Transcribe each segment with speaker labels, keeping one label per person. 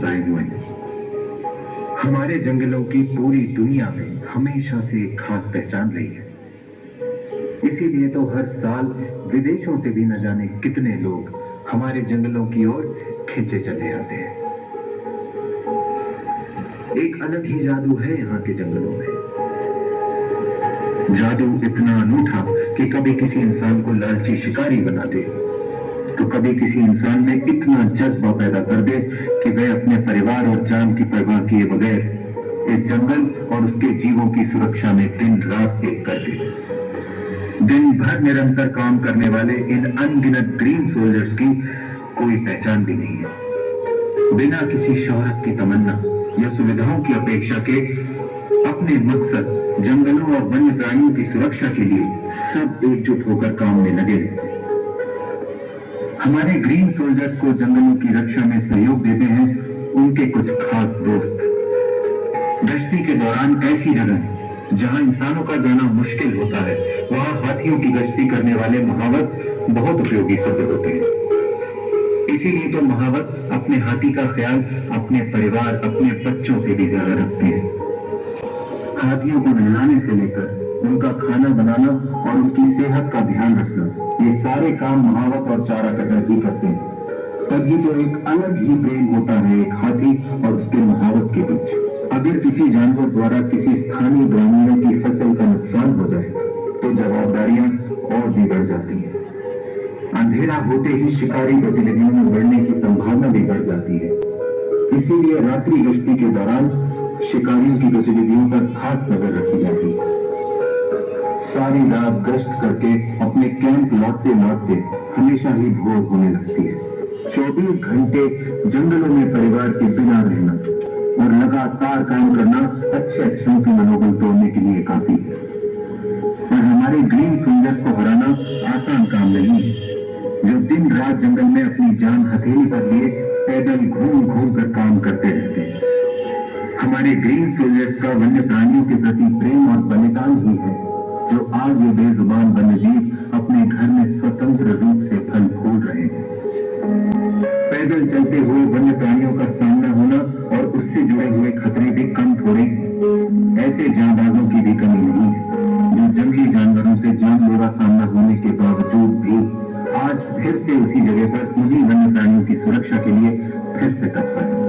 Speaker 1: छुपाए हुए हैं। हमारे जंगलों की पूरी दुनिया में हमेशा से एक खास पहचान रही है। इसीलिए तो हर साल विदेशों से भी न जाने कितने लोग हमारे जंगलों की ओर खिंचे चले आते हैं। एक अलग ही जादू है यहाँ के जंगलों में। जादू इतना अनूठा कि कभी किसी इंसान को लालची शिकारी बना दे, तो कभी किसी इंसान में इतना जज्बा पैदा कर दे कि वह अपने परिवार और जान की परवाह किए बगैर इस जंगल और उसके जीवों की सुरक्षा में दिन रात एक कर दे। दिन भर निरंतर काम करने वाले इन अनगिनत ग्रीन सोल्जर्स की कोई पहचान भी नहीं है। बिना किसी शोहरत की तमन्ना या सुविधाओं की अपेक्षा के अपने मकसद जंगलों और वन्य प्राणियों की सुरक्षा के लिए सब एकजुट होकर काम में लगे। हमारे ग्रीन सोल्जर्स को जंगलों की रक्षा में सहयोग देते हैं उनके कुछ खास दोस्त। गश्ती के दौरान ऐसी जगह जहां इंसानों का जाना मुश्किल होता है, वहां हाथियों की गश्ती करने वाले महावत बहुत उपयोगी सिद्ध होते हैं। इसीलिए तो महावत अपने हाथी का ख्याल अपने परिवार, अपने बच्चों से भी ज्यादा रखते हैं। हाथियों को नहलाने से लेकर उनका खाना बनाना और उनकी सेहत का ध्यान रखना, ये सारे काम महावत और चारा कटर ही करते हैं। तभी तो एक अलग ही प्रेम होता है एक हाथी और उसके महावत के बीच। अगर किसी जानवर द्वारा किसी स्थानीय ग्रामीणों की फसल का नुकसान हो जाए तो जवाबदारियां और भी बढ़ जाती हैं। अंधेरा होते ही शिकारी गतिविधियों में बढ़ने की संभावना भी बढ़ जाती है। इसीलिए रात्रि गश्ती के दौरान शिकारियों की गतिविधियों पर खास नजर रखी जाती है। सारी रात गश्त करके अपने कैंप लौटते लौटते हमेशा ही भोर होने लगती है। 24 घंटे जंगलों में परिवार के बिना रहना और लगातार काम करना अच्छे अच्छों के मनोबल तोड़ने के लिए काफी है। और हमारे ग्रीन सोल्जर्स को हराना आसान काम नहीं है, जो दिन रात जंगल में अपनी जान हथेली पर लिए पैदल घूम घूम कर काम करते रहते हैं। हमारे ग्रीन सोल्जर्स का वन्य प्राणियों के प्रति प्रेम और बलिदान ही है जो आज ये बेजुबान वन्यजीव अपने घर में स्वतंत्र रूप से फल फूल रहे हैं। पैदल चलते हुए वन्य प्राणियों का सामना होना और उससे जुड़े हुए खतरे भी कम थोड़े। ऐसे जांबाजों की भी कमी नहीं है जो जंगली जानवरों से जानलेवा सामना होने के बावजूद भी आज फिर से उसी जगह पर उन्हीं वन्य प्राणियों की सुरक्षा के लिए फिर से तत्पर है।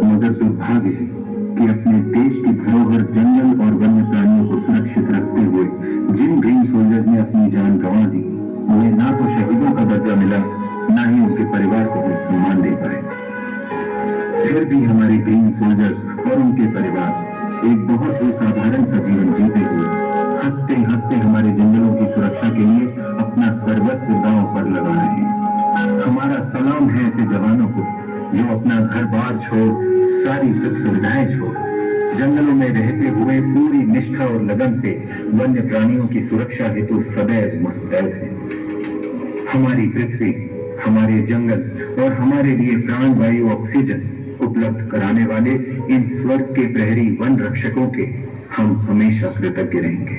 Speaker 1: मगर दुर्भाग्य है कि अपने देश की धरोहर जंगल और वन्य प्राणियों को सुरक्षित रखते हुए जिन ग्रीन सोल्जर्स ने अपनी जान गंवा दी, उन्हें ना तो शहीदों का दर्जा मिला, ना ही उनके परिवार को कुछ सम्मान दे पाए। फिर भी हमारे ग्रीन सोल्जर्स और उनके परिवार एक बहुत ही साधारण सा जीवन जीते हुए हंसते हंसते हमारे जंगलों की सुरक्षा के लिए अपना सर्वस्व दांव पर लगा रहे हैं। हमारा सलाम है ऐसे जवानों को जो अपना घर बार छोड़, सारी सुख सुविधाएं छोड़, जंगलों में रहते हुए पूरी निष्ठा और लगन से वन्य प्राणियों की सुरक्षा हेतु सदैव मुस्तैद है। हमारी पृथ्वी, हमारे जंगल और हमारे लिए प्राणवायु ऑक्सीजन उपलब्ध कराने वाले इन स्वर्ग के प्रहरी वन रक्षकों के हम हमेशा कृतज्ञ रहेंगे।